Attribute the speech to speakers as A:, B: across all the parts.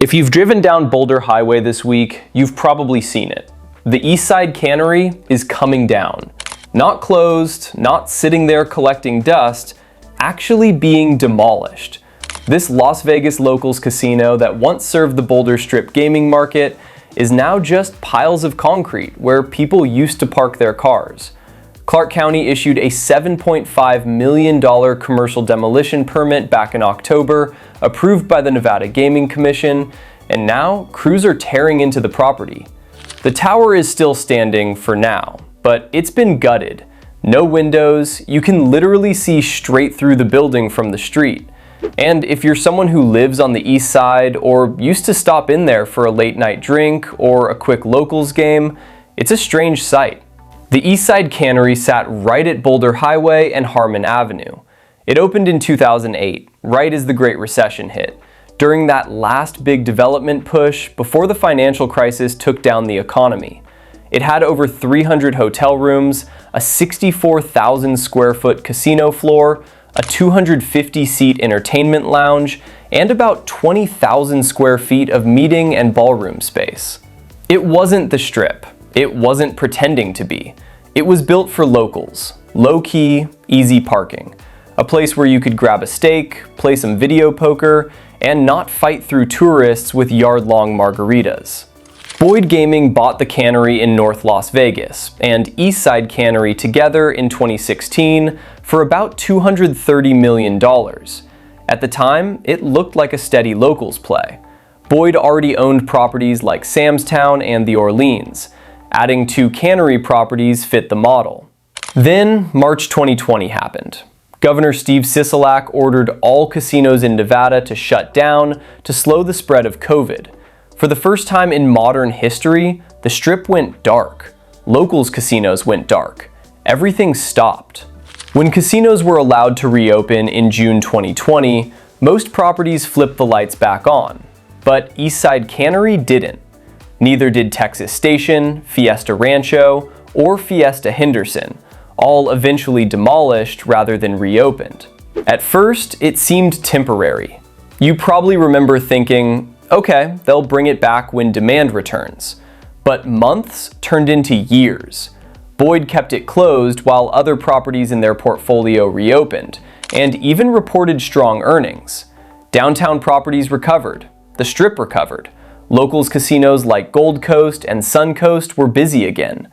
A: If you've driven down Boulder Highway this week, you've probably seen it. The Eastside Cannery is coming down. Not closed, not sitting there collecting dust, actually being demolished. This Las Vegas locals casino that once served the Boulder Strip gaming market is now just piles of concrete where people used to park their cars. Clark County issued a $7.5 million commercial demolition permit back in October, approved by the Nevada Gaming Commission, and now crews are tearing into the property. The tower is still standing for now, but it's been gutted. No windows, you can literally see straight through the building from the street. And if you're someone who lives on the east side or used to stop in there for a late night drink or a quick locals game, it's a strange sight. The Eastside Cannery sat right at Boulder Highway and Harmon Avenue. It opened in 2008, right as the Great Recession hit, during that last big development push before the financial crisis took down the economy. It had over 300 hotel rooms, a 64,000 square foot casino floor, a 250-seat entertainment lounge, and about 20,000 square feet of meeting and ballroom space. It wasn't the Strip. It wasn't pretending to be. It was built for locals, low-key, easy parking. A place where you could grab a steak, play some video poker, and not fight through tourists with yard-long margaritas. Boyd Gaming bought the cannery in North Las Vegas and Eastside Cannery together in 2016 for about $230 million. At the time, it looked like a steady locals play. Boyd already owned properties like Sam's Town and the Orleans. Adding 2 cannery properties fit the model. Then, March 2020 happened. Governor Steve Sisolak ordered all casinos in Nevada to shut down to slow the spread of COVID. For the first time in modern history, the Strip went dark. Locals casinos went dark. Everything stopped. When casinos were allowed to reopen in June 2020, most properties flipped the lights back on. But Eastside Cannery didn't. Neither did Texas Station, Fiesta Rancho, or Fiesta Henderson, all eventually demolished rather than reopened. At first, it seemed temporary. You probably remember thinking, okay, they'll bring it back when demand returns. But months turned into years. Boyd kept it closed while other properties in their portfolio reopened, and even reported strong earnings. Downtown properties recovered. The Strip recovered. Locals casinos like Gold Coast and Suncoast were busy again.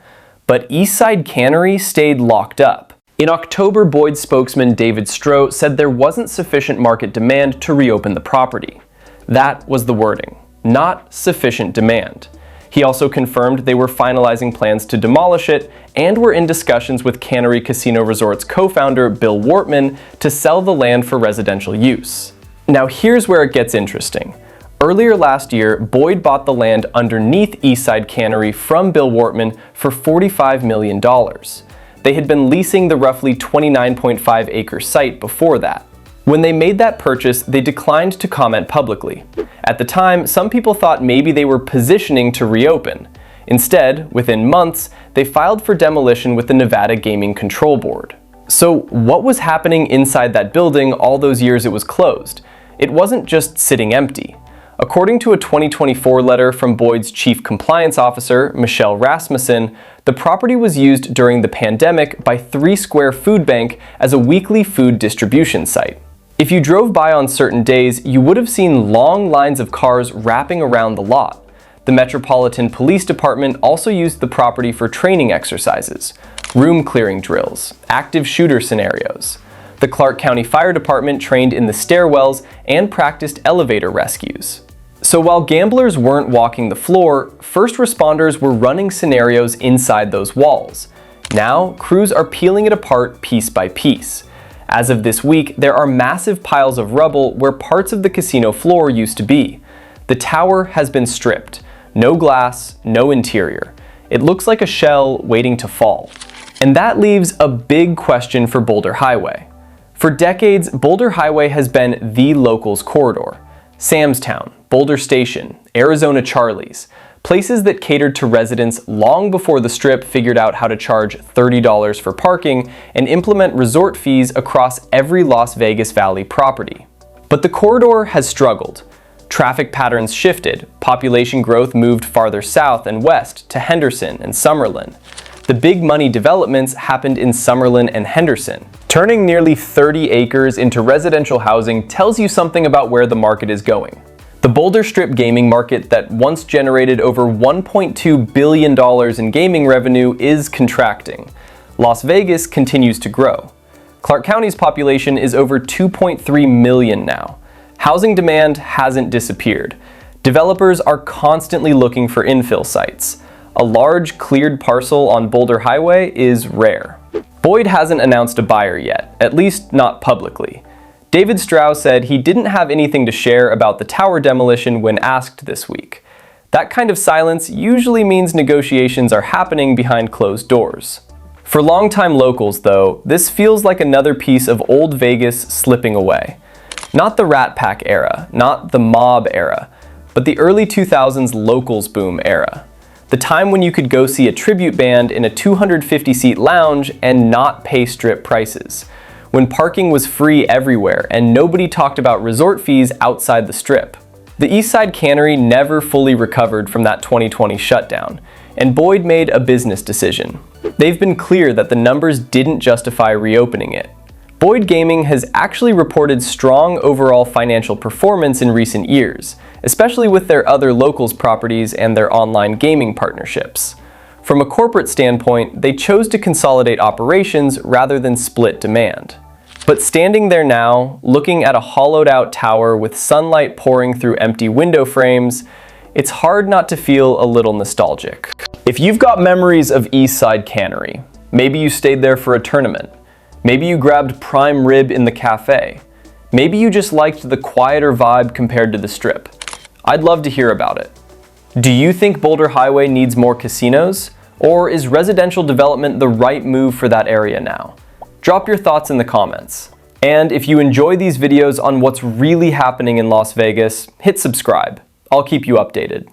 A: But Eastside Cannery stayed locked up. In October, Boyd spokesman David Stroh said there wasn't sufficient market demand to reopen the property. That was the wording, not sufficient demand. He also confirmed they were finalizing plans to demolish it and were in discussions with Cannery Casino Resorts co-founder Bill Wortman to sell the land for residential use. Now here's where it gets interesting. Earlier last year, Boyd bought the land underneath Eastside Cannery from Bill Wortman for $45 million. They had been leasing the roughly 29.5 acre site before that. When they made that purchase, they declined to comment publicly. At the time, some people thought maybe they were positioning to reopen. Instead, within months, they filed for demolition with the Nevada Gaming Control Board. So what was happening inside that building all those years it was closed? It wasn't just sitting empty. According to a 2024 letter from Boyd's chief compliance officer, Michelle Rasmussen, the property was used during the pandemic by 3 Square Food Bank as a weekly food distribution site. If you drove by on certain days, you would have seen long lines of cars wrapping around the lot. The Metropolitan Police Department also used the property for training exercises, room clearing drills, active shooter scenarios. The Clark County Fire Department trained in the stairwells and practiced elevator rescues. So while gamblers weren't walking the floor, first responders were running scenarios inside those walls. Now, crews are peeling it apart piece by piece. As of this week, there are massive piles of rubble where parts of the casino floor used to be. The tower has been stripped. No glass, no interior. It looks like a shell waiting to fall. And that leaves a big question for Boulder Highway. For decades, Boulder Highway has been the locals corridor. Sam's Town, Boulder Station, Arizona Charlie's, places that catered to residents long before the Strip figured out how to charge $30 for parking and implement resort fees across every Las Vegas Valley property. But the corridor has struggled. Traffic patterns shifted, population growth moved farther south and west to Henderson and Summerlin. The big money developments happened in Summerlin and Henderson. Turning nearly 30 acres into residential housing tells you something about where the market is going. The Boulder Strip gaming market that once generated over $1.2 billion in gaming revenue is contracting. Las Vegas continues to grow. Clark County's population is over 2.3 million now. Housing demand hasn't disappeared. Developers are constantly looking for infill sites. A large cleared parcel on Boulder Highway is rare. Boyd hasn't announced a buyer yet, at least not publicly. David Strauss said he didn't have anything to share about the tower demolition when asked this week. That kind of silence usually means negotiations are happening behind closed doors. For longtime locals, though, this feels like another piece of old Vegas slipping away. Not the Rat Pack era, not the mob era, but the early 2000s locals boom era. The time when you could go see a tribute band in a 250-seat lounge and not pay strip prices. When parking was free everywhere and nobody talked about resort fees outside the strip. The Eastside Cannery never fully recovered from that 2020 shutdown, and Boyd made a business decision. They've been clear that the numbers didn't justify reopening it. Boyd Gaming has actually reported strong overall financial performance in recent years, especially with their other locals properties and their online gaming partnerships. From a corporate standpoint, they chose to consolidate operations rather than split demand. But standing there now, looking at a hollowed-out tower with sunlight pouring through empty window frames, it's hard not to feel a little nostalgic. If you've got memories of Eastside Cannery, maybe you stayed there for a tournament, maybe you grabbed prime rib in the cafe, maybe you just liked the quieter vibe compared to the strip, I'd love to hear about it. Do you think Boulder Highway needs more casinos? Or is residential development the right move for that area now? Drop your thoughts in the comments. And if you enjoy these videos on what's really happening in Las Vegas, hit subscribe. I'll keep you updated.